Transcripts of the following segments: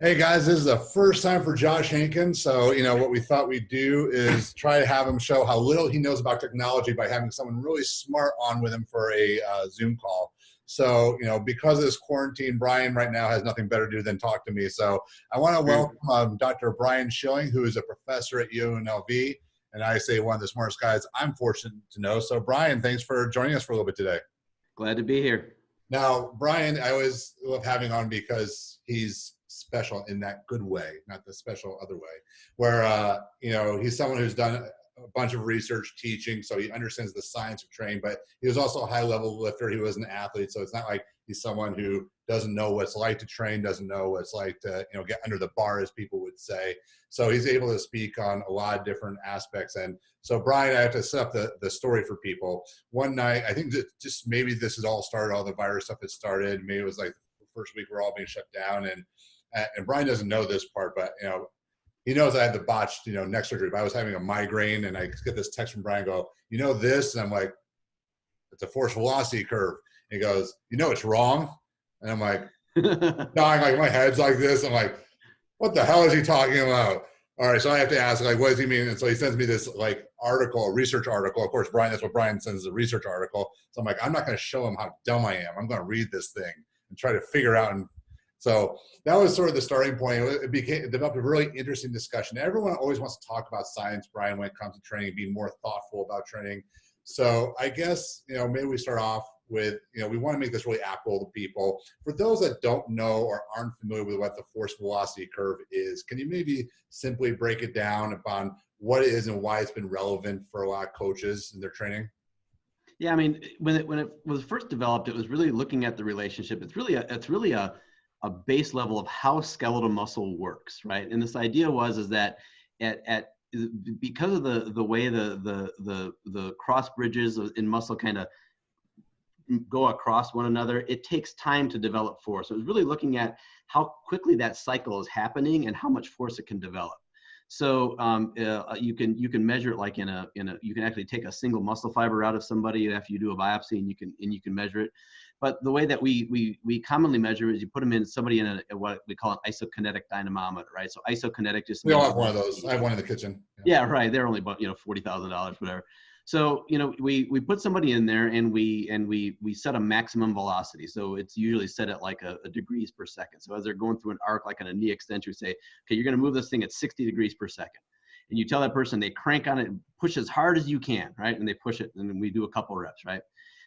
Hey guys, this is the first time for Josh Hankins. So, what we thought we'd do is try to have him show how little he knows about technology by having someone really smart on with him for a Zoom call. So, because of this quarantine, Brian right now has nothing better to do than talk to me. So, I want to welcome Dr. Brian Schilling, who is a professor at UNLV. And I say one of the smartest guys I'm fortunate to know. So, Brian, thanks for joining us for a little bit today. Glad to be here. Now, Brian, I always love having on because he's special in that good way, not the special other way, where, he's someone who's done a bunch of research teaching, so he understands the science of training, but he was also a high level lifter. He was an athlete. So it's not like he's someone who doesn't know what it's like to train, doesn't know what it's like to, get under the bar, as people would say. So he's able to speak on a lot of different aspects. And so, Brian, I have to set up the story for people. One night, I think that just maybe this has all started, all the virus stuff has started. Maybe it was like the first week we're all being shut down. And Brian doesn't know this part, but, he knows I had the botched, neck surgery. But I was having a migraine, and I get this text from Brian, go, this? And I'm like, it's a force velocity curve. And he goes, it's wrong. And I'm like, no, my head's like this. I'm like, what the hell is he talking about? All right, so I have to ask, what does he mean? And so he sends me this article, a research article. Of course, Brian, that's what Brian sends, a research article. So I'm like, I'm not going to show him how dumb I am. I'm going to read this thing and try to figure out. And so that was sort of the starting point. It developed a really interesting discussion. Everyone always wants to talk about science, Brian, when it comes to training, being more thoughtful about training. So I guess, maybe we start off with, we want to make this really applicable to people. For those that don't know or aren't familiar with what the force velocity curve is, can you maybe simply break it down upon what it is and why it's been relevant for a lot of coaches in their training? Yeah, I mean, when it was first developed, it was really looking at the relationship. It's really a base level of how skeletal muscle works, right? And this idea is that because of the way the cross bridges in muscle kind of go across one another, it takes time to develop force. So it was really looking at how quickly that cycle is happening and how much force it can develop. So you can measure it like you can actually take a single muscle fiber out of somebody after you do a biopsy, and you can measure it. But the way that we commonly measure is you put them in somebody in what we call an isokinetic dynamometer, right? So isokinetic just we all have one of those. I have one in the kitchen. Yeah, right. They're only about $40,000, whatever. So we put somebody in there and we set a maximum velocity. So it's usually set at like a degrees per second. So as they're going through an arc like on a knee extension, we say, okay, you're going to move this thing at 60 degrees per second. And you tell that person, they crank on it and push as hard as you can, right? And they push it, and then we do a couple reps, right?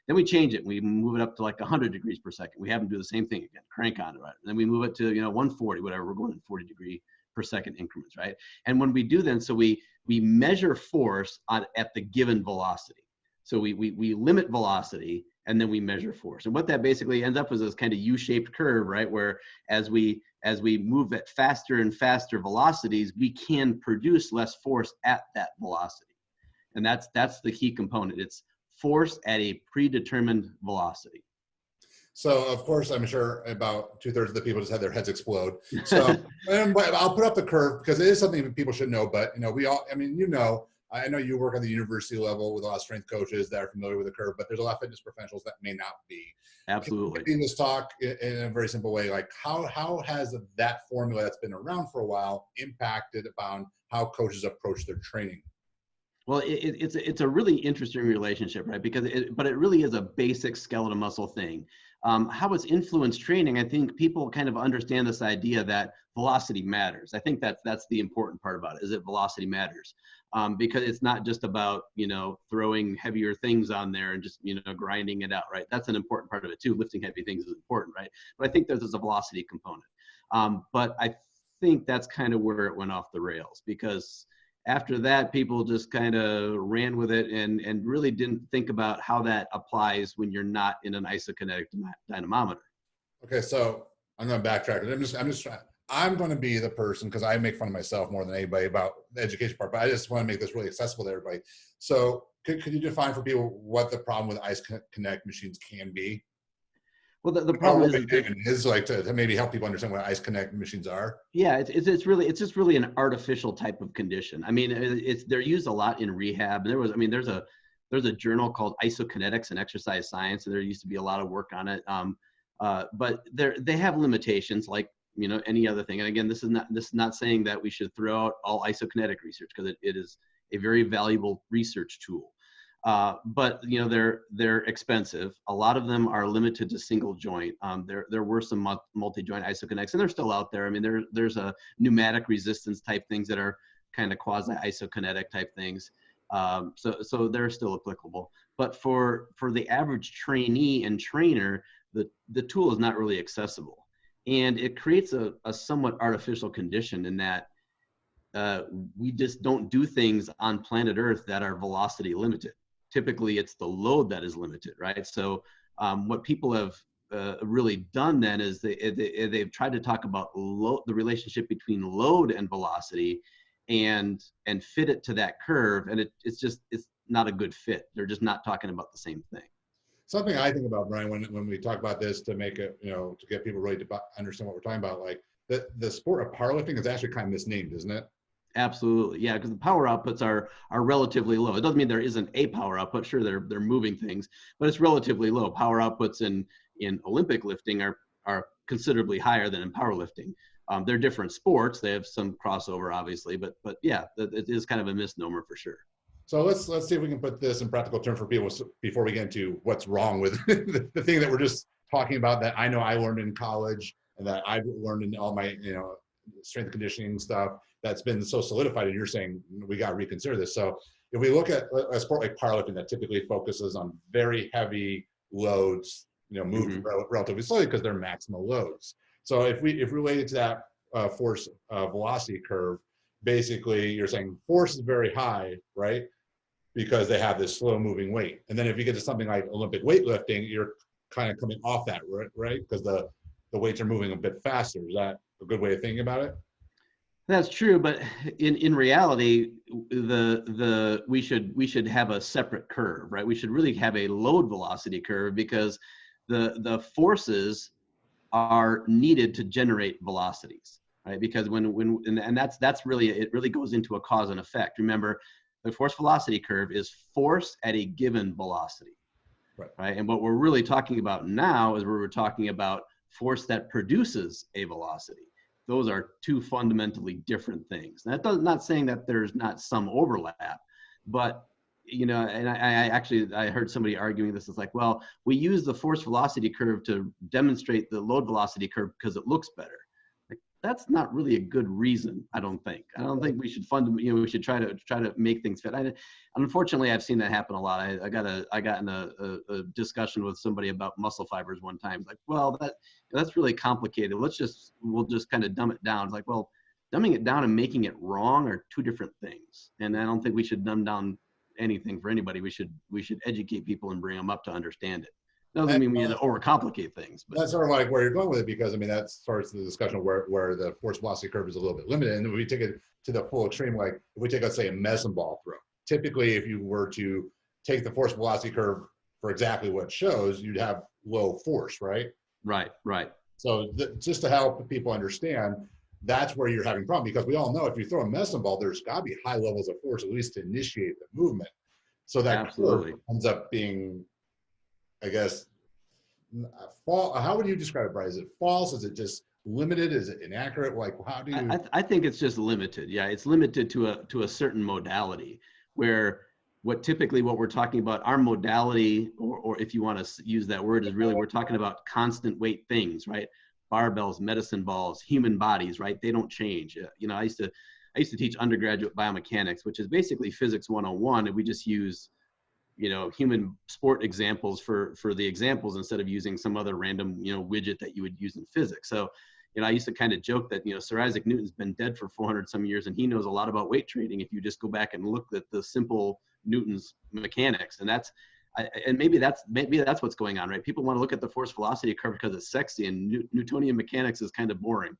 Then we change it. We move it up to like 100 degrees per second. We have them do the same thing again, crank on it, right? And then we move it to 140, whatever. We're going in 40 degree per second increments, right? And when we do then, so we measure force at the given velocity. So we limit velocity, and then we measure force. And what that basically ends up is this kind of U-shaped curve, right? Where as we move at faster and faster velocities, we can produce less force at that velocity. And that's the key component. It's force at a predetermined velocity. So, of course, I'm sure about 2/3 of the people just had their heads explode. So I'll put up the curve because it is something that people should know. But, we all, I know you work on the university level with a lot of strength coaches that are familiar with the curve, but there's a lot of fitness professionals that may not be. Absolutely. In this talk, in a very simple way, like how has that formula that's been around for a while impacted upon how coaches approach their training? Well, it's a really interesting relationship, right? Because it really is a basic skeletal muscle thing. How it's influenced training, I think people kind of understand this idea that velocity matters. I think that's the important part about it, is that velocity matters. Because it's not just about, throwing heavier things on there and just, grinding it out, right? That's an important part of it too. Lifting heavy things is important, right? But I think there's a velocity component. But I think that's kind of where it went off the rails, because after that, people just kind of ran with it and really didn't think about how that applies when you're not in an isokinetic dynamometer. Okay, so I'm going to backtrack. I'm just trying. I'm going to be the person, because I make fun of myself more than anybody about the education part, but I just want to make this really accessible to everybody. So could you define for people what the problem with isokinetic machines can be? Well, the problem is like to maybe help people understand what isokinetic machines are. Yeah, it's just really an artificial type of condition. I mean, they're used a lot in rehab. There's a journal called Isokinetics and Exercise Science, and there used to be a lot of work on it. But they have limitations, like any other thing. And again, this is not saying that we should throw out all isokinetic research, because it is a very valuable research tool. But they're expensive. A lot of them are limited to single joint. There were some multi-joint isokinetics, and they're still out there. I mean, there's a pneumatic resistance type things that are kind of quasi isokinetic type things. So they're still applicable. But for the average trainee and trainer, the tool is not really accessible, and it creates a somewhat artificial condition in that we just don't do things on planet Earth that are velocity limited. Typically, it's the load that is limited, right? So what people have really done then is they've tried to talk about the relationship between load and velocity, and fit it to that curve, and it's not a good fit. They're just not talking about the same thing. Something I think about, Brian, when we talk about this, to make it, to get people really to understand what we're talking about, like the sport of powerlifting is actually kind of misnamed, isn't it? Absolutely, yeah, because the power outputs are relatively low. It doesn't mean there isn't a power output. Sure, they're moving things, but it's relatively low. Power outputs in Olympic lifting are considerably higher than in powerlifting. They're different sports. They have some crossover, obviously, but yeah, it is kind of a misnomer for sure. So let's see if we can put this in practical terms for people before we get into what's wrong with the thing that we're just talking about, that I know I learned in college and that I've learned in all my strength and conditioning stuff that's been so solidified, and you're saying we got to reconsider this. So if we look at a sport like powerlifting that typically focuses on very heavy loads, moved relatively slowly because they're maximal loads. So if we relate it to that force velocity curve, basically you're saying force is very high, right? Because they have this slow moving weight. And then if you get to something like Olympic weightlifting, you're kind of coming off that, right? Because the weights are moving a bit faster. Is that a good way of thinking about it? That's true, but in reality, we should have a separate curve, right? We should really have a load velocity curve, because the forces are needed to generate velocities, right? Because that's really, it really goes into a cause and effect. Remember, the force velocity curve is force at a given velocity, right? And what we're really talking about now is we're talking about force that produces a velocity. Those are two fundamentally different things. That does not saying that there's not some overlap, but and I heard somebody arguing this. It's like, well, we use the force velocity curve to demonstrate the load velocity curve because it looks better. Like, that's not really a good reason. I don't think we should we should try to make things fit. Unfortunately, I've seen that happen a lot. I got in a discussion with somebody about muscle fibers one time. It's like, well, that's really complicated. We'll just kind of dumb it down. It's like, well, dumbing it down and making it wrong are two different things. And I don't think we should dumb down anything for anybody. We should educate people and bring them up to understand it. Doesn't mean we need to overcomplicate things. But that's sort of like where you're going with it, because I mean that starts the discussion where the force velocity curve is a little bit limited, and if we take it to the full extreme, like if we take, let's say, a medicine ball throw. Typically, if you were to take the force velocity curve for exactly what it shows, you'd have low force, right? Right. So just to help people understand, that's where you're having a problem, because we all know if you throw a medicine ball, there's got to be high levels of force at least to initiate the movement. So that curve ends up being, I guess, how would you describe it, Brian? Is it false? Is it just limited? Is it inaccurate? Like, how do you? I think it's just limited. Yeah, it's limited to a certain modality, where typically what we're talking about, our modality, or if you want to use that word, is really, we're talking about constant weight things, right? Barbells, medicine balls, human bodies, right? They don't change. I used to teach undergraduate biomechanics, which is basically physics 101, and we just use human sport examples for the examples instead of using some other random widget that you would use in physics. So I used to kind of joke that Sir Isaac Newton's been dead for 400 some years, and he knows a lot about weight training if you just go back and look at the simple Newton's mechanics. And maybe that's what's going on, right? People want to look at the force velocity curve because it's sexy, and Newtonian mechanics is kind of boring.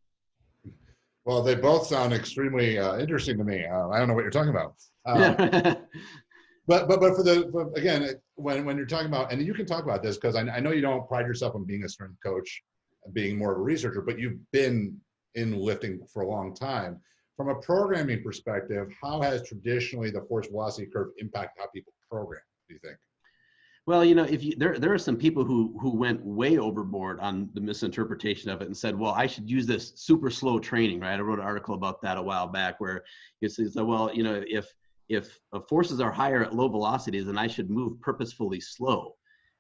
Well, they both sound extremely interesting to me. I don't know what you're talking about. But again, when you're talking about, and you can talk about this because I know you don't pride yourself on being a strength coach, being more of a researcher, but you've been in lifting for a long time. From a programming perspective, how has traditionally the force velocity curve impacted how people program, do you think? Well, you know, if you there are some people who went way overboard on the misinterpretation of it and said, well, I should use this super slow training, right? I wrote an article about that a while back where it says, well, you know, if forces are higher at low velocities, then I should move purposefully slow,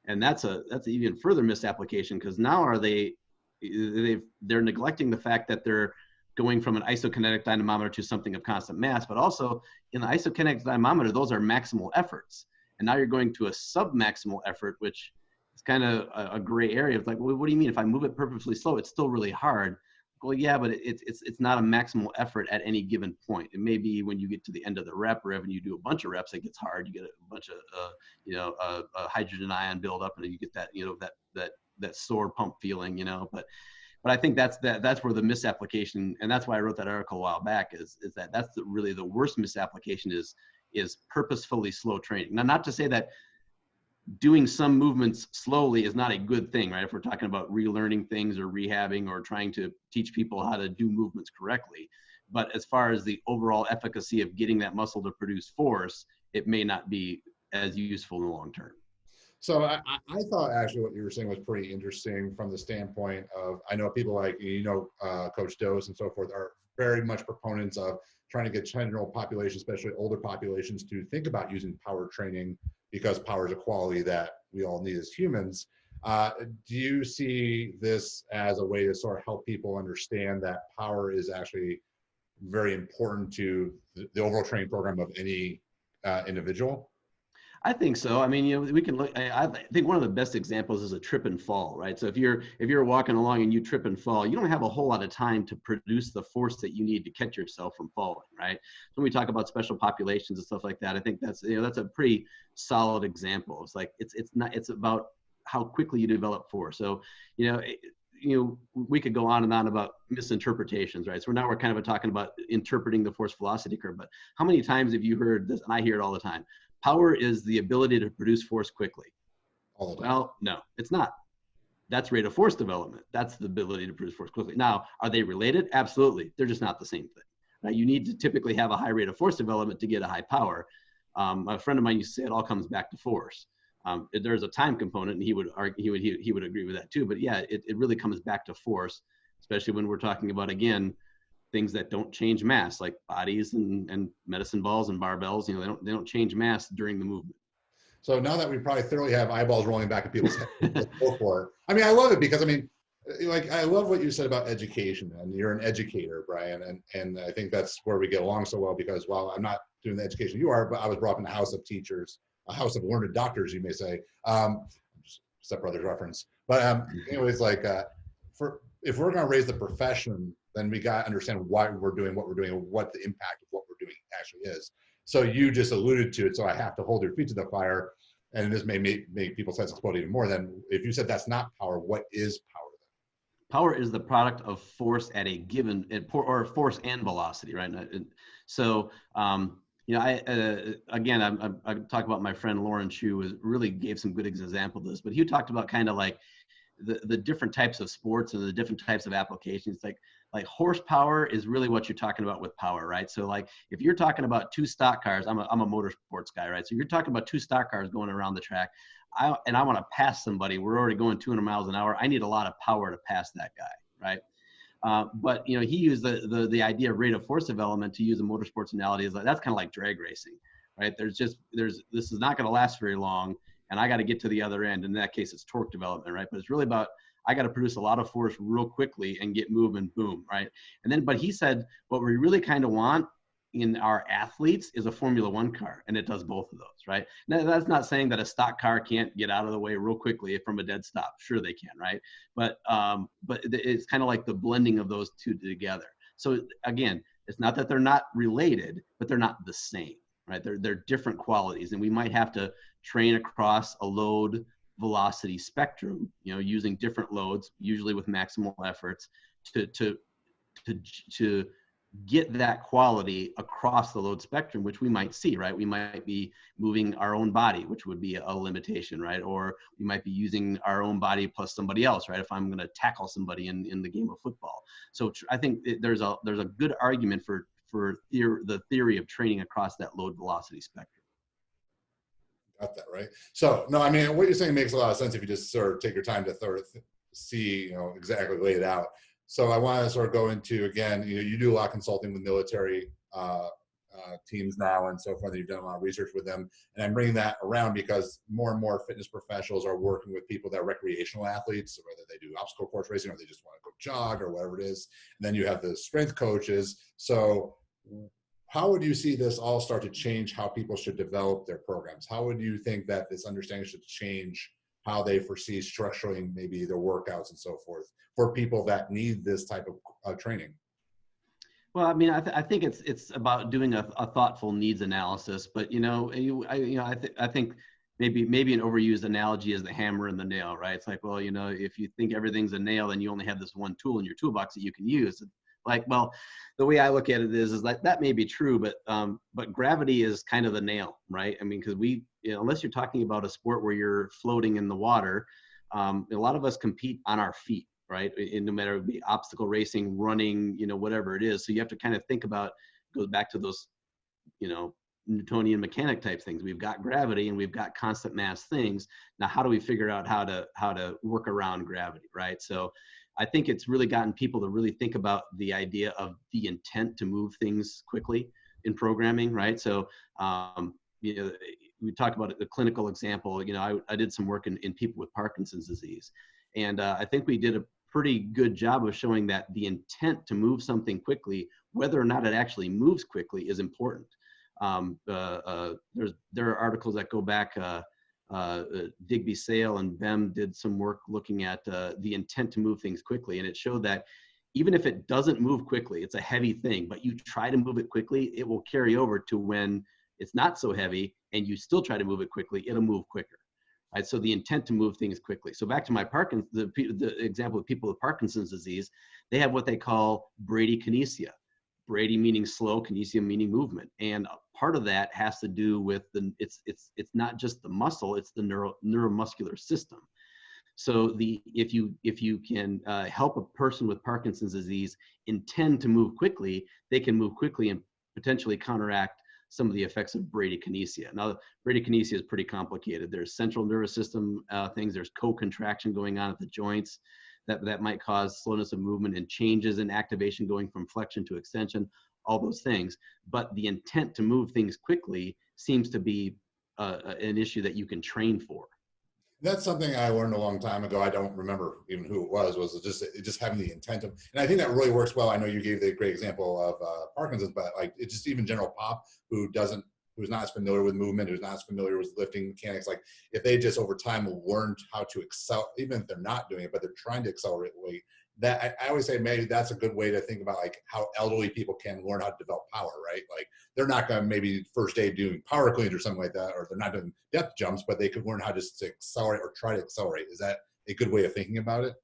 and that's an even further misapplication, because now they're neglecting the fact that they're going from an isokinetic dynamometer to something of constant mass, but also in the isokinetic dynamometer, those are maximal efforts. And now you're going to a sub-maximal effort, which is kind of a gray area. It's like, well, what do you mean? If I move it purposefully slow, it's still really hard. Well, yeah, but it's not a maximal effort at any given point. It may be when you get to the end of the rep, or when you do a bunch of reps, it gets hard. You get a bunch of hydrogen ion buildup, and you get that that sore pump feeling, But I think that's where the misapplication, and that's why I wrote that article a while back, is that that's really the worst misapplication is purposefully slow training. Now, not to say that doing some movements slowly is not a good thing, right? If we're talking about relearning things or rehabbing or trying to teach people how to do movements correctly. But as far as the overall efficacy of getting that muscle to produce force, it may not be as useful in the long term. So I thought actually what you were saying was pretty interesting from the standpoint of, I know people like, Coach Dose and so forth are very much proponents of trying to get general populations, especially older populations, to think about using power training, because power is a quality that we all need as humans. Do you see this as a way to sort of help people understand that power is actually very important to the overall training program of any individual? I think so. I mean, we can look. I think one of the best examples is a trip and fall, right? So if you're walking along and you trip and fall, you don't have a whole lot of time to produce the force that you need to catch yourself from falling, right? So when we talk about special populations and stuff like that, I think that's a pretty solid example. It's like it's about how quickly you develop force. So we could go on and on about misinterpretations, right? So now we're kind of talking about interpreting the force velocity curve. But how many times have you heard this? And I hear it all the time. Power is the ability to produce force quickly. All the time. Well, no, it's not. That's rate of force development. That's the ability to produce force quickly. Now, are they related? Absolutely. They're just not the same thing. Right? You need to typically have a high rate of force development to get a high power. A friend of mine used to say it all comes back to force. There's a time component, and he would agree with that too. But yeah, it really comes back to force, especially when we're talking about, again, things that don't change mass, like bodies and medicine balls and barbells. They don't change mass during the movement. So now that we probably thoroughly have eyeballs rolling back in people's heads, let's go for it. I mean, I love it because I love what you said about education, and you're an educator, Brian, and I think that's where we get along so well, because while I'm not doing the education you are, but I was brought up in a house of teachers, a house of learned doctors, you may say. Step Brothers reference, but anyways, if we're going to raise the profession, then we got to understand why we're doing what we're doing and what the impact of what we're doing actually is. So you just alluded to it, so I have to hold your feet to the fire, and this may make people's heads explode even more. Then if you said that's not power, what is power then? Power is the product of force at a given, or force and velocity, right? So I talk about my friend Lauren Chu, really gave some good example of this, but he talked about kind of like the different types of sports and the different types of applications. Like horsepower is really what you're talking about with power, right? So like if you're talking about two stock cars, I'm a motorsports guy, right? So you're talking about two stock cars going around the track, I want to pass somebody. We're already going 200 miles an hour. I need a lot of power to pass that guy, right? But he used the idea of rate of force development to use a motorsports analogy. Is like that's kind of like drag racing, right? This is not going to last very long, and I got to get to the other end. In that case, it's torque development, right? But it's really about I got to produce a lot of force real quickly and get movement, boom, right? But he said what we really kind of want in our athletes is a Formula One car, and it does both of those, right? Now, that's not saying that a stock car can't get out of the way real quickly from a dead stop. Sure, they can, right? But it's kind of like the blending of those two together. So again, it's not that they're not related, but they're not the same, right? They're different qualities, and we might have to train across a load velocity spectrum, using different loads, usually with maximal efforts, to get that quality across the load spectrum, which we might see, right? We might be moving our own body, which would be a limitation, right? Or we might be using our own body plus somebody else, right? If I'm going to tackle somebody in the game of football. So I think there's a good argument for the theory of training across that load velocity spectrum. Got that right. So no, I mean, what you're saying makes a lot of sense if you just sort of take your time to sort of see, exactly lay it out. So I want to sort of go into, again, you do a lot of consulting with military teams now and so forth. You've done a lot of research with them, and I'm bringing that around because more and more fitness professionals are working with people that are recreational athletes, whether they do obstacle course racing or they just want to go jog or whatever it is. And then you have the strength coaches. So how would you see this all start to change how people should develop their programs? How would you think that this understanding should change how they foresee structuring maybe their workouts and so forth for people that need this type of training? Well, I mean, I think it's about doing a thoughtful needs analysis. But I think maybe an overused analogy is the hammer and the nail, right? It's like, well, if you think everything's a nail, then you only have this one tool in your toolbox that you can use. Like, well, the way I look at it is like that may be true, but gravity is kind of the nail, right? I mean, because unless you're talking about a sport where you're floating in the water, a lot of us compete on our feet, right? And no matter it be obstacle racing, running, whatever it is. So you have to kind of think about, goes back to those, Newtonian mechanic type things. We've got gravity and we've got constant mass things. Now, how do we figure out how to work around gravity, right? So I think it's really gotten people to really think about the idea of the intent to move things quickly in programming, right? So, we talk about the clinical example. I did some work in people with Parkinson's disease. And I think we did a pretty good job of showing that the intent to move something quickly, whether or not it actually moves quickly, is important. There are articles that go back, Digby Sale and Bem did some work looking at the intent to move things quickly. And it showed that even if it doesn't move quickly, it's a heavy thing, but you try to move it quickly, it will carry over to when it's not so heavy and you still try to move it quickly, it'll move quicker. Right? So the intent to move things quickly. So back to my the example of people with Parkinson's disease, they have what they call bradykinesia. Brady meaning slow, kinesia meaning movement. And part of that has to do with it's not just the muscle, it's the neuromuscular system. So if you can help a person with Parkinson's disease intend to move quickly, they can move quickly and potentially counteract some of the effects of bradykinesia. Now, bradykinesia is pretty complicated. There's central nervous system things. There's co-contraction going on at the joints that might cause slowness of movement and changes in activation going from flexion to extension, all those things. But the intent to move things quickly seems to be an issue that you can train for. That's something I learned a long time ago. I don't remember even who it was just having the intent of, and I think that really works well. I know you gave the great example of Parkinson's, but like it's just even general pop who's not as familiar with movement, who's not as familiar with lifting mechanics. Like if they just over time learned how to excel, even if they're not doing it, but they're trying to accelerate weight, that I always say maybe that's a good way to think about like how elderly people can learn how to develop power, right? Like they're not going to maybe first day doing power cleans or something like that, or they're not doing depth jumps, but they could learn how just to accelerate or try to accelerate. Is that a good way of thinking about it?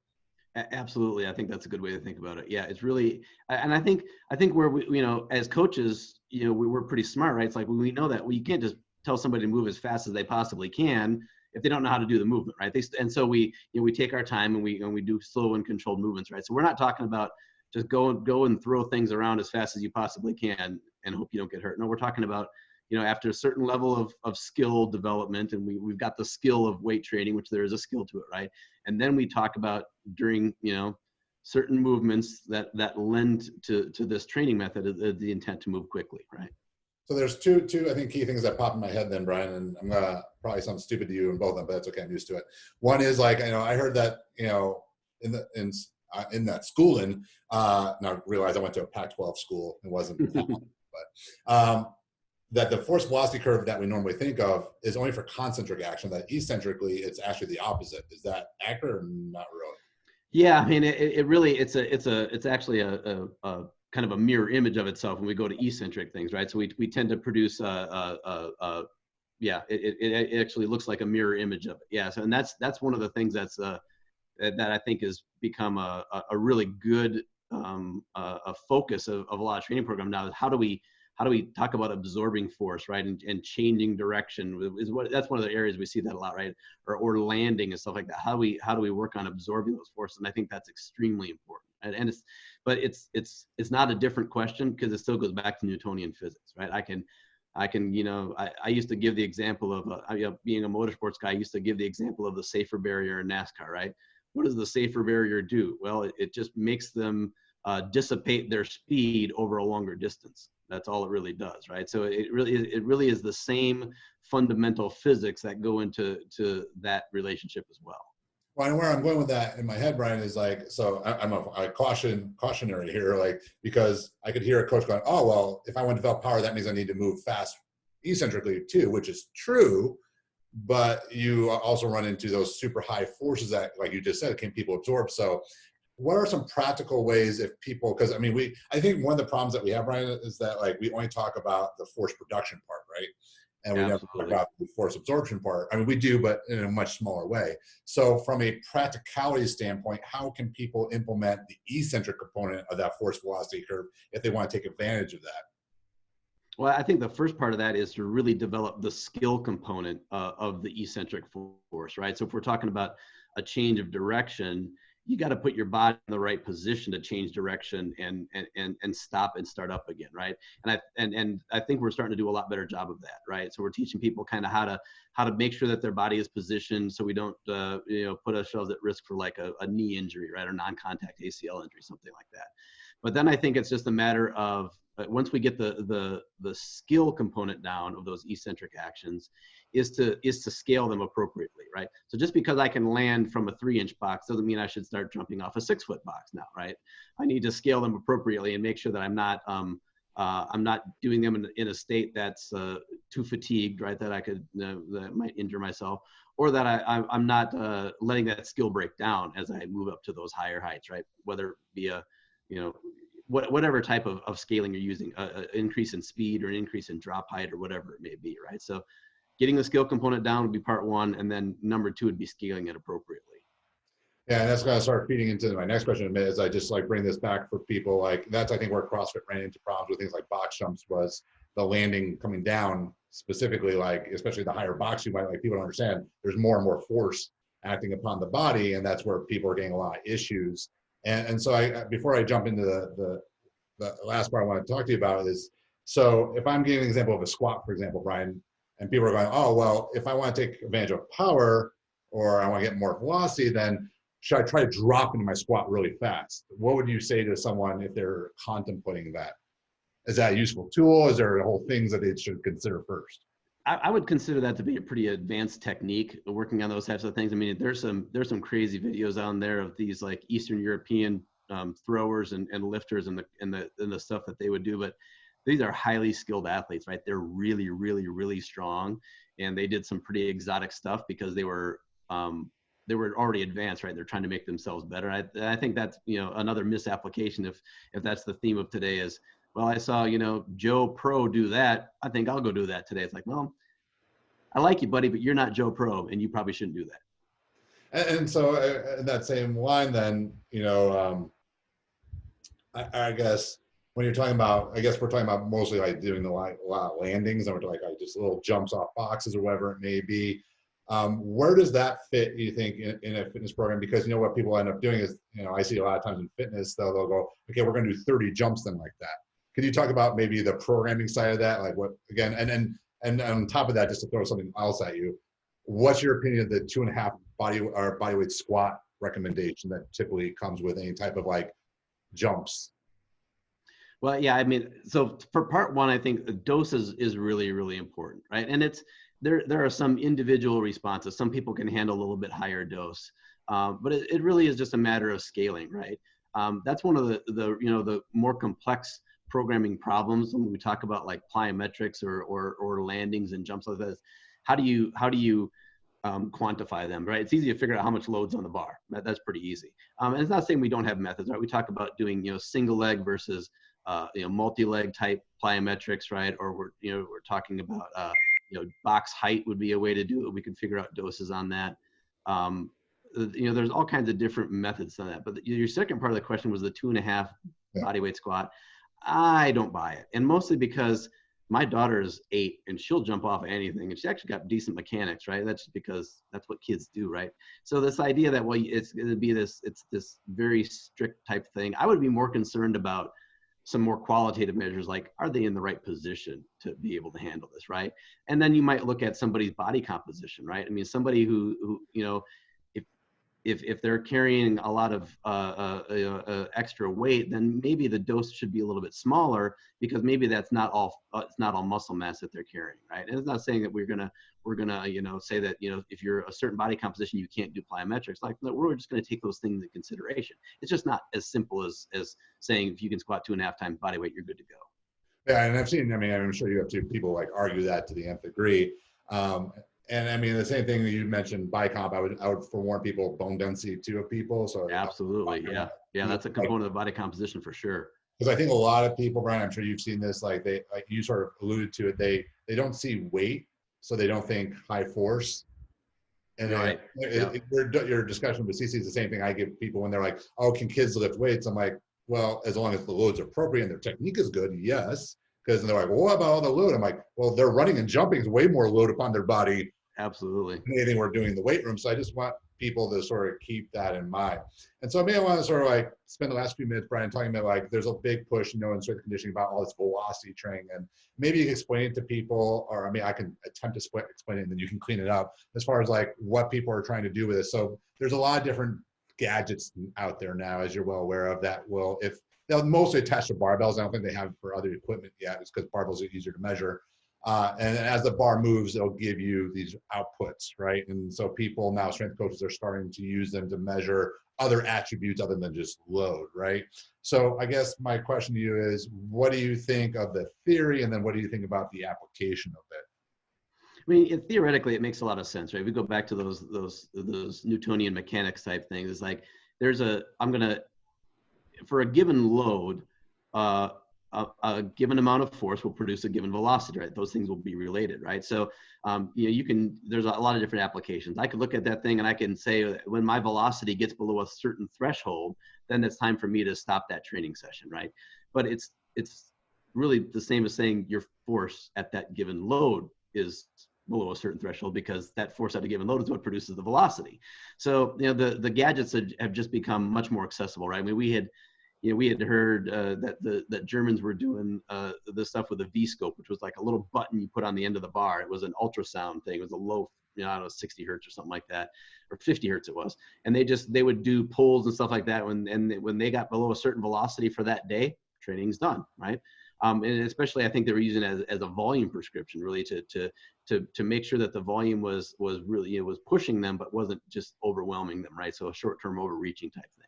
Absolutely. I think that's a good way to think about it. Yeah, it's really, and I think where we, as coaches, we're pretty smart, right? It's like we know that you can't just tell somebody to move as fast as they possibly can if they don't know how to do the movement, right? And so we take our time and we do slow and controlled movements, right? So we're not talking about just go and throw things around as fast as you possibly can and hope you don't get hurt. No, we're talking about, after a certain level of skill development, and we've got the skill of weight training, which there is a skill to it, right? And then we talk about during, certain movements that lend to this training method, the intent to move quickly, right? So there's two I think key things that pop in my head then, Brian, and I'm gonna probably sound stupid to you in both of them, but that's okay. I'm used to it. One is like, I heard that, in that schooling, now I realize I went to a Pac-12 school. It wasn't that long, but that the force velocity curve that we normally think of is only for concentric action, that eccentrically it's actually the opposite. Is that accurate or not really? Yeah, I mean, it really, it's actually a kind of a mirror image of itself when we go to eccentric things, right? So we tend to produce it actually looks like a mirror image of it. Yeah, so and that's one of the things that I think has become a really good a focus of a lot of training programs now. Is how do we talk about absorbing force, right, and changing direction that's one of the areas we see that a lot, right, or landing and stuff like that. How do we work on absorbing those forces? And I think that's extremely important. And it's not a different question because it still goes back to Newtonian physics, right? I can I can, I used to give the example of, being a motorsports guy, I used to give the example of the safer barrier in NASCAR, right? What does the safer barrier do? Well, it just makes them dissipate their speed over a longer distance. That's all it really does, right? So it really is the same fundamental physics that go into that relationship as well. Well, and where I'm going with that in my head, Brian, is like, so I'm a cautionary here, like, because I could hear a coach going, oh, well, if I want to develop power, that means I need to move fast eccentrically too, which is true. But you also run into those super high forces that, like you just said, can people absorb? So what are some practical ways if people, because I mean, I think one of the problems that we have, Brian, is that like we only talk about the force production part, right? And we never talk Absolutely. about the force absorption part. I mean, we do, but in a much smaller way. So from a practicality standpoint, how can people implement the eccentric component of that force velocity curve if they want to take advantage of that? Well, I think the first part of that is to really develop the skill component of the eccentric force, right? So if we're talking about a change of direction, you got to put your body in the right position to change direction and stop and start up again, right? And I think we're starting to do a lot better job of that, right? So we're teaching people kind of how to make sure that their body is positioned so we don't put ourselves at risk for like a knee injury, right, or non-contact ACL injury, something like that. But then I think it's just a matter of once we get the skill component down of those eccentric actions, is to scale them appropriately, right? So just because I can land from a 3-inch box doesn't mean I should start jumping off a 6-foot box now, right? I need to scale them appropriately and make sure that I'm not doing them in a state that's too fatigued, right? That I could that might injure myself, or that I'm not letting that skill break down as I move up to those higher heights, right? Whether it be whatever type of scaling you're using, an increase in speed or an increase in drop height or whatever it may be, right? So getting the skill component down would be part one, and then number two would be scaling it appropriately. Yeah, and that's going to start feeding into my next question in a minute, as I just like bring this back for people. Like that's, I think, where CrossFit ran into problems with things like box jumps, was the landing coming down, specifically, like especially the higher box you might, like, people don't understand there's more and more force acting upon the body, and that's where people are getting a lot of issues. And so before I jump into the last part I want to talk to you about is, so if I'm giving an example of a squat, for example, Brian, and people are going, oh, well, if I want to take advantage of power or I want to get more velocity, then should I try to drop into my squat really fast? What would you say to someone if they're contemplating that? Is that a useful tool? Is there a whole things that they should consider first? I would consider that to be a pretty advanced technique, working on those types of things. I mean, there's some crazy videos on there of these like Eastern European throwers and lifters and the stuff that they would do. But these are highly skilled athletes, right? They're really, really, really strong, and they did some pretty exotic stuff because they were already advanced, right? They're trying to make themselves better. I think that's another misapplication if that's the theme of today is, well, I saw, Joe Pro do that, I think I'll go do that today. It's like, well, I like you, buddy, but you're not Joe Pro, and you probably shouldn't do that. And so in that same line, then, I guess when you're talking about, I guess we're talking about mostly like doing a lot of landings, and we're like just little jumps off boxes or whatever it may be. Where does that fit, you think, in a fitness program? Because what people end up doing is, I see a lot of times in fitness, they'll go, okay, we're going to do 30 jumps then like that. Could you talk about maybe the programming side of that? Like what, again, and on top of that, just to throw something else at you, what's your opinion of the 2.5 body weight squat recommendation that typically comes with any type of like jumps? Well, yeah, I mean, so for part one, I think the dose is really, really important, right? And there are some individual responses. Some people can handle a little bit higher dose, but it really is just a matter of scaling, right? That's one of the more complex programming problems when we talk about like plyometrics or landings and jumps like this. How do you quantify them, right? It's easy to figure out how much load's on the bar. That's pretty easy. And it's not saying we don't have methods, right? We talk about doing single leg versus multi-leg type plyometrics, right? Or we're talking about box height would be a way to do it. We can figure out doses on that. There's all kinds of different methods on that. But your second part of the question was the 2.5 body weight squat. I don't buy it, and mostly because my daughter is 8 and she'll jump off anything, and she actually got decent mechanics, right? That's just because that's what kids do, right? So this idea that it's going to be this very strict type thing, I would be more concerned about some more qualitative measures, like, are they in the right position to be able to handle this, right? And then you might look at somebody's body composition, right? I mean, somebody who you know, if they're carrying a lot of extra weight, then maybe the dose should be a little bit smaller, because maybe that's not all it's not all muscle mass that they're carrying, right? And it's not saying that we're gonna say that, if you're a certain body composition you can't do plyometrics. Like, no, we're just gonna take those things into consideration. It's just not as simple as saying if you can squat 2.5 times body weight, you're good to go. Yeah, and I've seen. I mean, I'm sure you have two people like argue that to the nth degree. And I mean, the same thing that you mentioned, body comp, I would forewarn people bone density too of people. So Absolutely, yeah, that's a component of body composition for sure. Because I think a lot of people, Brian, I'm sure you've seen this, like you sort of alluded to it, they don't see weight, so they don't think high force. And right. Your discussion with CC is the same thing I give people when they're like, oh, can kids lift weights? I'm like, well, as long as the load's appropriate and their technique is good, yes. Because they're like, well, what about all the load? I'm like, well, their running and jumping is way more load upon their body. Absolutely. Than anything we're doing in the weight room. So I just want people to sort of keep that in mind. And so I want to sort of like spend the last few minutes, Brian, talking about like there's a big push, in strength conditioning about all this velocity training. And maybe you can explain it to people, or I mean, I can attempt to explain it and then you can clean it up as far as like what people are trying to do with this. So there's a lot of different gadgets out there now, as you're well aware of, that will, if they'll mostly attach to barbells. I don't think they have for other equipment yet. It's because barbells are easier to measure. And as the bar moves, it'll give you these outputs, right? And so people now, strength coaches, are starting to use them to measure other attributes other than just load, right? So I guess my question to you is, what do you think of the theory, and then what do you think about the application of it? I mean, theoretically, it makes a lot of sense, right? If we go back to those Newtonian mechanics type things, it's like for a given load, a given amount of force will produce a given velocity, right? Those things will be related, right? So, there's a lot of different applications. I could look at that thing and I can say, when my velocity gets below a certain threshold, then it's time for me to stop that training session, right? But it's really the same as saying your force at that given load is below a certain threshold, because that force at a given load is what produces the velocity. So, the gadgets have just become much more accessible, right? I mean, we had heard that Germans were doing the stuff with a V-scope, which was like a little button you put on the end of the bar. It was an ultrasound thing. It was a low, I don't know, 60 hertz or something like that, or 50 hertz it was. And they would do pulls and stuff like that. When they got below a certain velocity for that day, training's done, right? And especially, I think they were using it as a volume prescription, really to make sure that the volume was really, it was pushing them, but wasn't just overwhelming them, right? So a short-term overreaching type thing.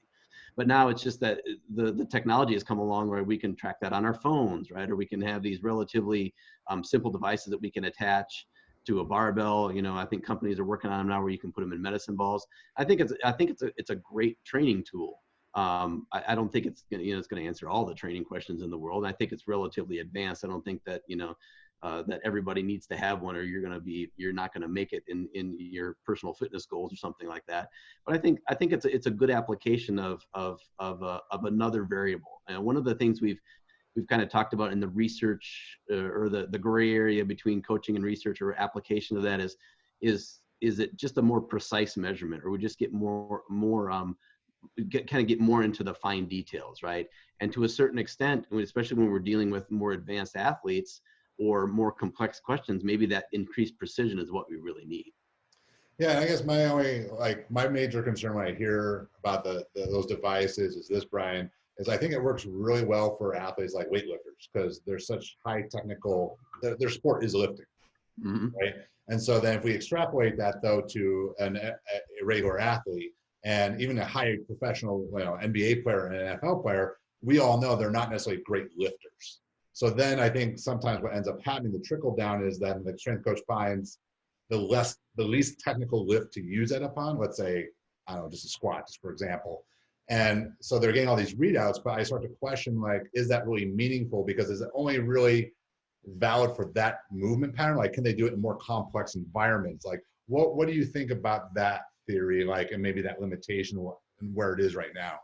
But now it's just that the technology has come along where we can track that on our phones, right? Or we can have these relatively simple devices that we can attach to a barbell. I think companies are working on them now where you can put them in medicine balls. I think it's a great training tool. I don't think it's going to answer all the training questions in the world. I think it's relatively advanced. I don't think that that everybody needs to have one, or you're not going to make it in your personal fitness goals or something like that. But I think it's a good application of another variable. And one of the things we've kind of talked about in the research or the gray area between coaching and research or application of that is it just a more precise measurement, or we just get get more into the fine details, right? And to a certain extent, especially when we're dealing with more advanced athletes or more complex questions, maybe that increased precision is what we really need. Yeah, I guess my major concern when I hear about those devices is this, Brian, is I think it works really well for athletes like weightlifters, because they're such high technical, their sport is lifting, right? And so then if we extrapolate that though to a regular athlete, and even a high professional, NBA player and an NFL player, we all know they're not necessarily great lifters. So then I think sometimes what ends up happening, the trickle down, is that the strength coach finds the least technical lift to use it upon. Let's say, I don't know, just a squat, just for example. And so they're getting all these readouts, but I start to question, like, is that really meaningful? Because is it only really valid for that movement pattern? Like, can they do it in more complex environments? Like, what do you think about that theory, like, and maybe that limitation and where it is right now?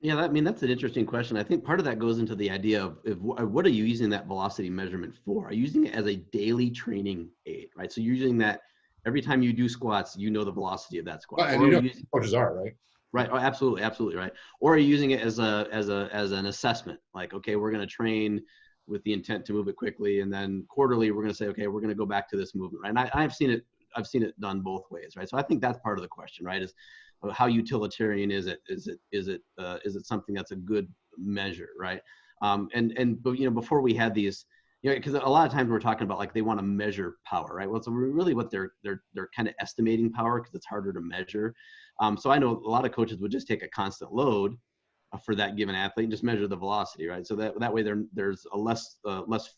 Yeah, that's an interesting question. I think part of that goes into the idea of what are you using that velocity measurement for? Are you using it as a daily training aid, right? So you're using that every time you do squats, the velocity of that squat. And coaches are, right? Right. Oh, absolutely. Absolutely. Right. Or are you using it as as an assessment? Like, okay, we're going to train with the intent to move it quickly. And then quarterly, we're going to say, okay, we're going to go back to this movement. Right. And I've seen it done both ways. Right. So I think that's part of the question, right? Is how utilitarian is it? Is it something that's a good measure? Right. But, before we had these, because a lot of times we're talking about like they want to measure power, right? Well, so really what they're kind of estimating power because it's harder to measure. So I know a lot of coaches would just take a constant load for that given athlete and just measure the velocity, right? So that way there's a less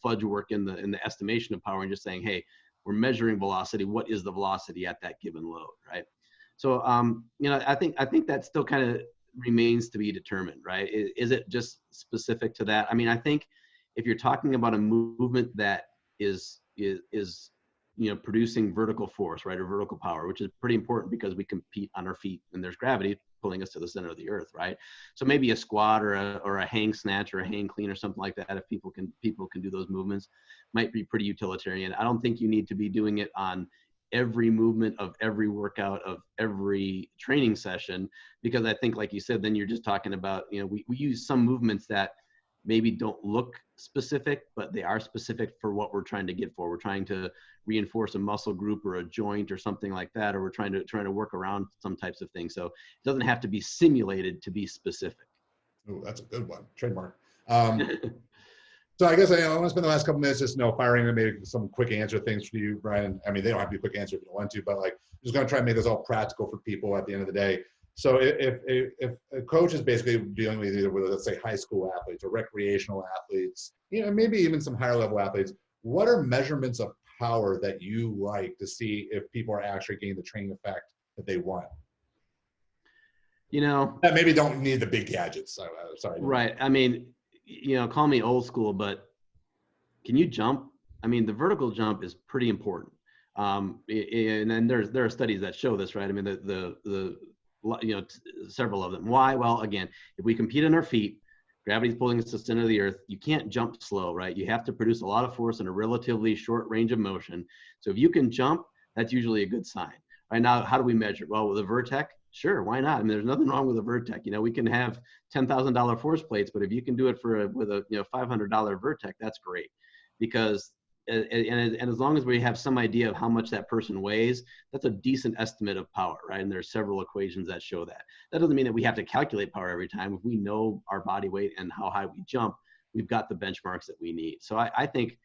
fudge work in the estimation of power and just saying, hey, we're measuring velocity. What is the velocity at that given load, right? So I think that still kind of remains to be determined, right? Is it just specific to that? I mean, I think if you're talking about a movement that is producing vertical force, right, or vertical power, which is pretty important because we compete on our feet and there's gravity pulling us to the center of the earth, right? So maybe a squat or a hang snatch or a hang clean or something like that, if people can do those movements, might be pretty utilitarian. I don't think you need to be doing it on every movement of every workout of every training session, because I think, like you said, then you're just talking about, we use some movements that maybe don't look specific, but they are specific for what we're trying to get for. We're trying to reinforce a muscle group or a joint or something like that, or we're trying to work around some types of things. So it doesn't have to be simulated to be specific. Oh, that's a good one. Trademark. So I guess I want to spend the last couple minutes just firing maybe some quick answer things for you, Brian. I mean, they don't have to be quick answer if you don't want to, but like I'm just going to try and make this all practical for people at the end of the day. So if a coach is basically dealing with either with, let's say, high school athletes or recreational athletes, maybe even some higher level athletes, what are measurements of power that you like to see if people are actually getting the training effect that they want? That maybe don't need the big gadgets. Sorry. Right. I mean, call me old school, but can you jump? I mean, the vertical jump is pretty important. And then there are studies that show this, right? I mean, several of them. Why? Well, again, if we compete on our feet, gravity's pulling us to the center of the earth. You can't jump slow, right? You have to produce a lot of force in a relatively short range of motion. So if you can jump, that's usually a good sign. Right now, how do we measure? Well, with a Vertec, sure, why not? I mean, there's nothing wrong with a Vertec. We can have $10,000 force plates, but if you can do it with a $500 Vertec, that's great, because and as long as we have some idea of how much that person weighs, that's a decent estimate of power, right? And there's several equations that show that. That doesn't mean that we have to calculate power every time. If we know our body weight and how high we jump, we've got the benchmarks that we need. So I think,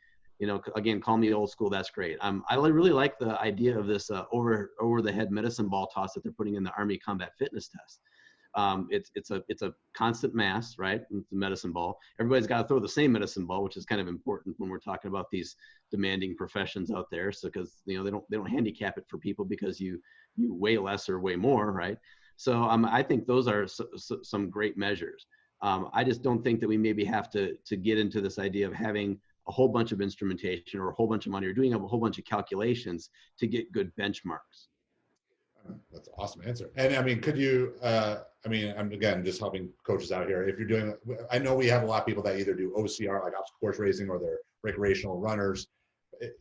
again, call me old school, that's great. I really like the idea of this over the head medicine ball toss that they're putting in the Army combat fitness test. It's a constant mass, right? It's a medicine ball. Everybody's got to throw the same medicine ball, which is kind of important when we're talking about these demanding professions out there. So because they don't handicap it for people because you weigh less or weigh more, right? So I think those are some great measures. I just don't think that we maybe have to get into this idea of having a whole bunch of instrumentation or a whole bunch of money or doing a whole bunch of calculations to get good benchmarks. That's an awesome answer. And I mean, could you, I'm again, just helping coaches out here. If you're doing, I know we have a lot of people that either do OCR, like obstacle course racing, or they're recreational runners.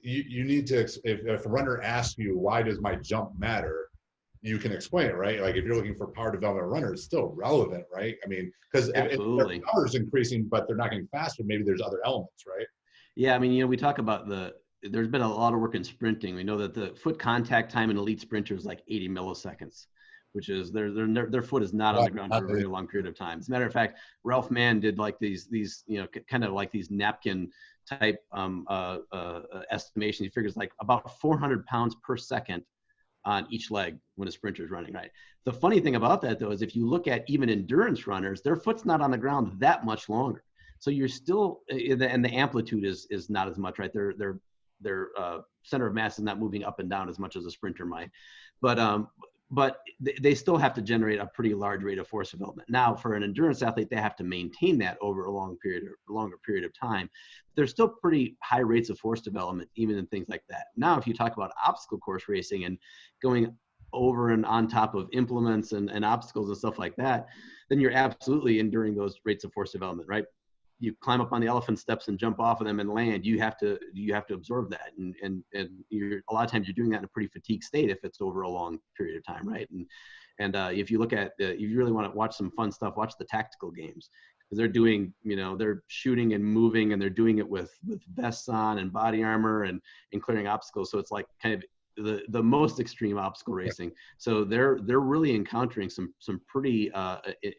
You need to, if a runner asks you, why does my jump matter? You can explain it, right? Like if you're looking for power development runners, it's still relevant, right? I mean, because if their power is increasing, but they're not getting faster, maybe there's other elements, right? Yeah, I mean, we talk about there's been a lot of work in sprinting. We know that the foot contact time in elite sprinters is like 80 milliseconds, which is their foot is not on the ground for a very long period of time. As a matter of fact, Ralph Mann did like these kind of like these napkin type estimations. He figures like about 400 pounds per second on each leg when a sprinter is running, right? The funny thing about that, though, is if you look at even endurance runners, their foot's not on the ground that much longer. So you're still, and the amplitude is not as much, right? Their center of mass is not moving up and down as much as a sprinter might, but they still have to generate a pretty large rate of force development. Now, for an endurance athlete, they have to maintain that over a longer period of time. There's still pretty high rates of force development, even in things like that. Now, if you talk about obstacle course racing and going over and on top of implements and obstacles and stuff like that, then you're absolutely enduring those rates of force development, right? you climb up on the elephant steps and jump off of them and land, you have to absorb that. And you're, a lot of times you're doing that in a pretty fatigued state if it's over a long period of time, right? And if you look at, if you really want to watch some fun stuff, watch the tactical games, because they're doing, they're shooting and moving, and they're doing it with vests on and body armor and clearing obstacles. So it's like kind of the most extreme obstacle racing. So they're really encountering some pretty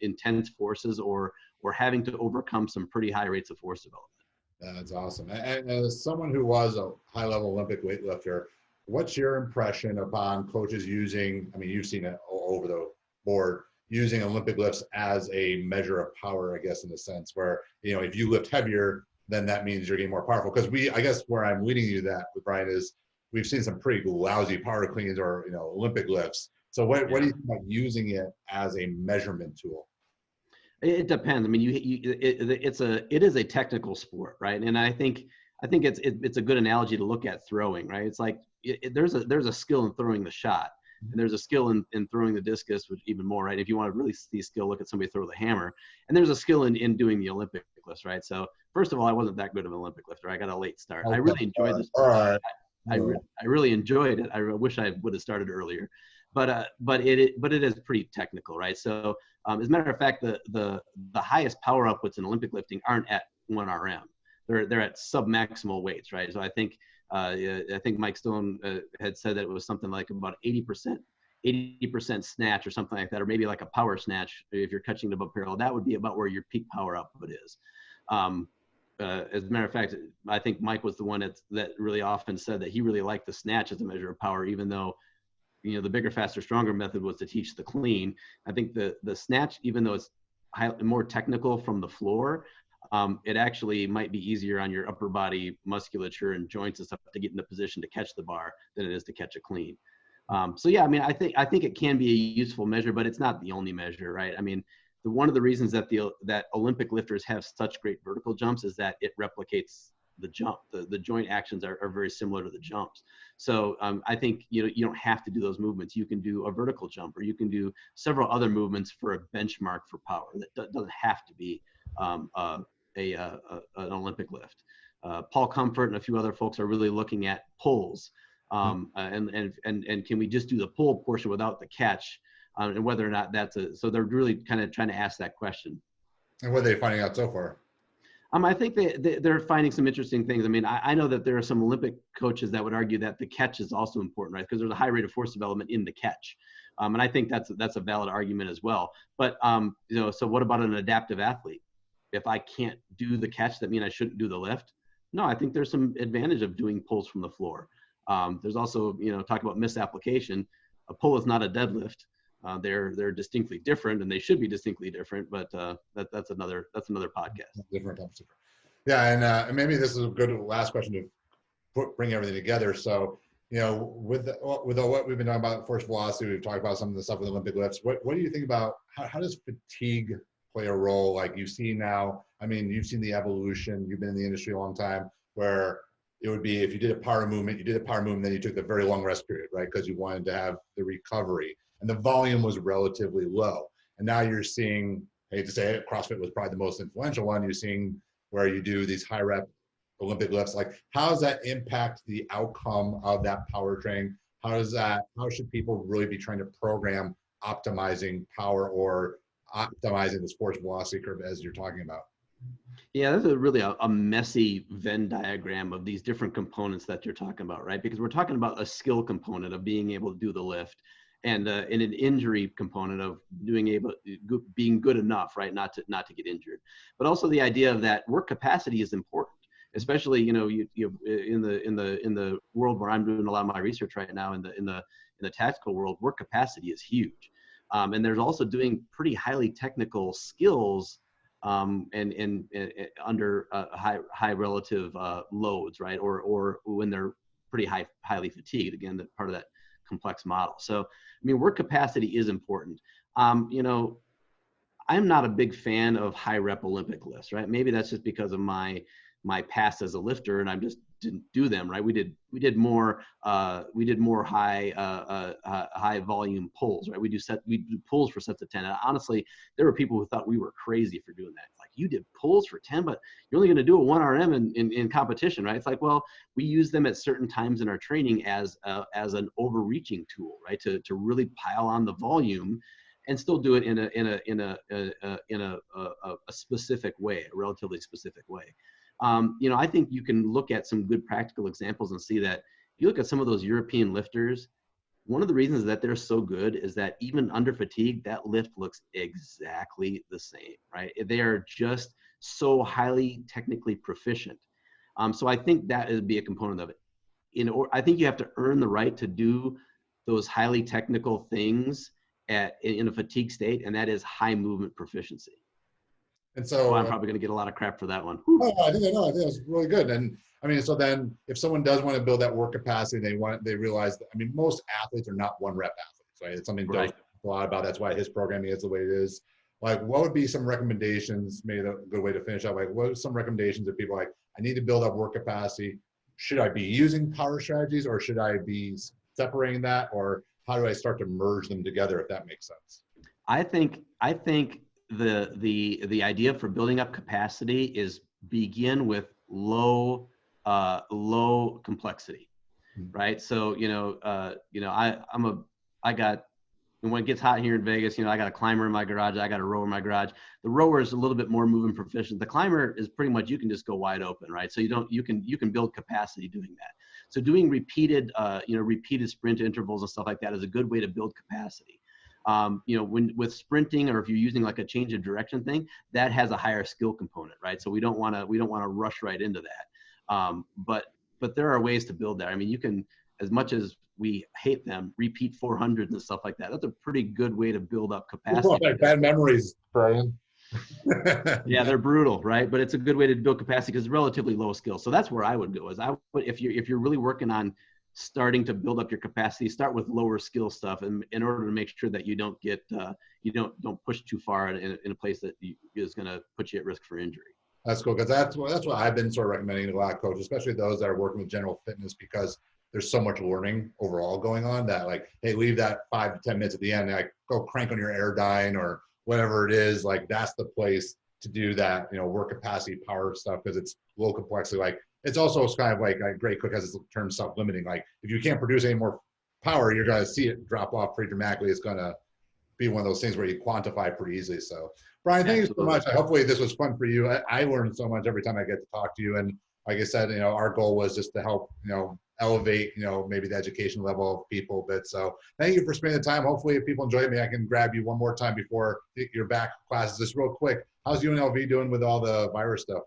intense forces, or having to overcome some pretty high rates of force development. That's awesome. And as someone who was a high-level Olympic weightlifter, what's your impression upon coaches using, I mean, you've seen it all over the board, using Olympic lifts as a measure of power, I guess, in a sense where, if you lift heavier, then that means you're getting more powerful. Because I guess where I'm leading you that with Brian is, we've seen some pretty lousy power cleans or, Olympic lifts. So what do you think about using it as a measurement tool? It depends. I mean, it is a technical sport, right? And I think it's a good analogy to look at throwing, right? It's like there's a skill in throwing the shot, and there's a skill in throwing the discus, which even more, right? If you want to really see skill, look at somebody throw the hammer. And there's a skill in doing the Olympic lifts, right? So first of all, I wasn't that good of an Olympic lifter. I got a late start. I really enjoyed this. All right. I really enjoyed it. I wish I would have started earlier, but it is pretty technical, right? So as a matter of fact, the highest power outputs in Olympic lifting aren't at 1 RM. They're at submaximal weights, right? So I think Mike Stone had said that it was something like about 80% snatch or something like that, or maybe like a power snatch if you're catching above parallel. That would be about where your peak power output is. As a matter of fact, I think Mike was the one that really often said that he really liked the snatch as a measure of power, even though, the bigger, faster, stronger method was to teach the clean. I think the snatch, even though it's more technical from the floor, it actually might be easier on your upper body musculature and joints and stuff to get in the position to catch the bar than it is to catch a clean. So yeah, I mean, I think it can be a useful measure, but it's not the only measure, right? I mean, one of the reasons that that Olympic lifters have such great vertical jumps is that it replicates the jump. The joint actions are very similar to the jumps. So I think you don't have to do those movements. You can do a vertical jump, or you can do several other movements for a benchmark for power. That doesn't have to be an Olympic lift. Paul Comfort and a few other folks are really looking at pulls, and can we just do the pull portion without the catch? And whether or not so they're really kind of trying to ask that question. And what are they finding out so far? I think they're finding some interesting things. I mean, I know that there are some Olympic coaches that would argue that the catch is also important, right? Because there's a high rate of force development in the catch. And I think that's a valid argument as well. But, so what about an adaptive athlete? If I can't do the catch, that mean I shouldn't do the lift? No, I think there's some advantage of doing pulls from the floor. There's also, talk about misapplication. A pull is not a deadlift. They're distinctly different, and they should be distinctly different. But that's another podcast. Different topics. Yeah, and maybe this is a good last question to bring everything together. So, with what we've been talking about, force velocity, we've talked about some of the stuff with Olympic lifts. What do you think about how does fatigue play a role? Like you see now, I mean, you've seen the evolution. You've been in the industry a long time, where it would be if you did a power movement, then you took the very long rest period, right? Because you wanted to have the recovery. And the volume was relatively low. And now you're seeing, I hate to say it, CrossFit was probably the most influential one. You're seeing where you do these high rep Olympic lifts. Like, how does that impact the outcome of that power training? How should people really be trying to program optimizing power or optimizing the sports velocity curve as you're talking about? Yeah, that's really a messy Venn diagram of these different components that you're talking about, right? Because we're talking about a skill component of being able to do the lift, and in an injury component of being good enough, right, not to get injured. But also the idea of that work capacity is important, especially in the world where I'm doing a lot of my research right now, in the tactical world. Work capacity is huge, and there's also doing pretty highly technical skills and under high relative loads, right, or when they're pretty highly fatigued. Again, that part of that complex model. So, I mean, work capacity is important. I'm not a big fan of high rep Olympic lifts, right? Maybe that's just because of my past as a lifter, and I just didn't do them, right? We did more high volume pulls, right? We do pulls for sets of 10. And honestly, there were people who thought we were crazy for doing that. Like, you did pulls for 10, but you're only going to do a 1 RM in competition, right? It's like, well, we use them at certain times in our training as an overreaching tool, right? To really pile on the volume and still do it in a specific way, a relatively specific way. I think you can look at some good practical examples and see that if you look at some of those European lifters, one of the reasons that they're so good is that even under fatigue, that lift looks exactly the same, right? They are just so highly technically proficient. So I think that would be a component of it. I think you have to earn the right to do those highly technical things in a fatigue state, and that is high movement proficiency. And so I'm probably going to get a lot of crap for that one. Oh, I think that's really good. And I mean, so then if someone does want to build that work capacity, they realize that, I mean, most athletes are not 1 rep athletes, right? It's something Doug talks a lot about. That's why his programming is the way it is. Like, what would be some recommendations, maybe a good way to finish up? Like, what are some recommendations that people like, I need to build up work capacity. Should I be using power strategies, or should I be separating that? Or how do I start to merge them together, if that makes sense? I think the idea for building up capacity is begin with low complexity, right? So when it gets hot here in Vegas, I got a climber in my garage, I got a rower in my garage. The rower is a little bit more movement proficient. The climber is pretty much, you can just go wide open, right? So you can build capacity doing that. So doing repeated sprint intervals and stuff like that is a good way to build capacity. With sprinting, or if you're using like a change of direction thing, that has a higher skill component, right? So we don't want to rush right into that. But there are ways to build that. I mean, you can, as much as we hate them, repeat 400s and stuff like that. That's a pretty good way to build up capacity. Oh, bad memories, Brian. Yeah, they're brutal, right? But it's a good way to build capacity because it's relatively low skill. So that's where I would go. If you're really working on starting to build up your capacity, start with lower skill stuff, and in order to make sure that you don't get don't push too far in a place that is going to put you at risk for injury. That's cool, because that's what I've been sort of recommending to a lot of coaches, especially those that are working with general fitness, because there's so much learning overall going on that, like, hey, leave that 5 to 10 minutes at the end, like go crank on your Airdyne or whatever it is. Like, that's the place to do that, work capacity power stuff, because it's low complexity. Like, it's also kind of like Gray Cook has this term self-limiting. Like, if you can't produce any more power, you're going to see it drop off pretty dramatically. It's going to be one of those things where you quantify pretty easily. So, Brian, thank you so much. Hopefully this was fun for you. I learned so much every time I get to talk to you. And like I said, our goal was just to help, elevate, maybe the education level of people a bit. So thank you for spending the time. Hopefully if people enjoy me, I can grab you one more time before you're back classes. Just real quick, how's UNLV doing with all the virus stuff?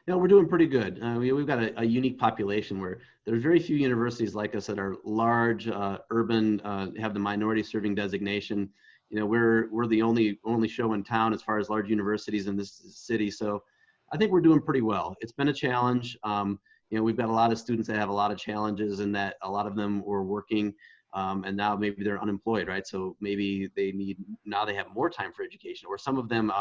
We're doing pretty good. We've got a unique population where there's very few universities like us that are large, urban, have the minority serving designation. We're the only show in town as far as large universities in this city. So I think we're doing pretty well. It's been a challenge. We've got a lot of students that have a lot of challenges, and that a lot of them were working, and now maybe they're unemployed, right? So maybe now they have more time for education, or some of them,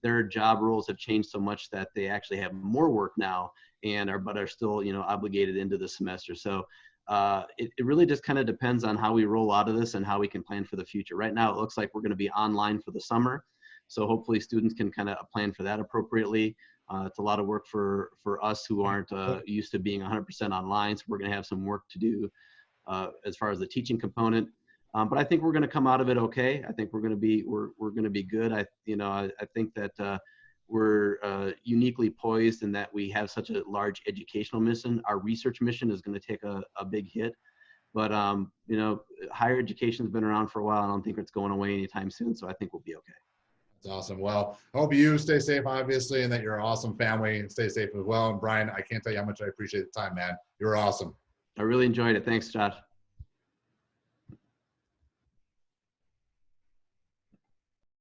their job roles have changed so much that they actually have more work now but are still, obligated into the semester. So it really just kind of depends on how we roll out of this and how we can plan for the future. Right now, it looks like we're going to be online for the summer. So hopefully students can kind of plan for that appropriately. It's a lot of work for us who aren't used to being 100% online. So we're going to have some work to do as far as the teaching component. But I think we're going to come out of it okay. I think we're going to be good. I think that we're uniquely poised in that we have such a large educational mission. Our research mission is going to take a big hit, but higher education has been around for a while. I don't think it's going away anytime soon. So I think we'll be okay. That's awesome. Well, I hope you stay safe, obviously, and that you're an awesome family and stay safe as well. And Brian, I can't tell you how much I appreciate the time, man. You're awesome. I really enjoyed it. Thanks, Josh.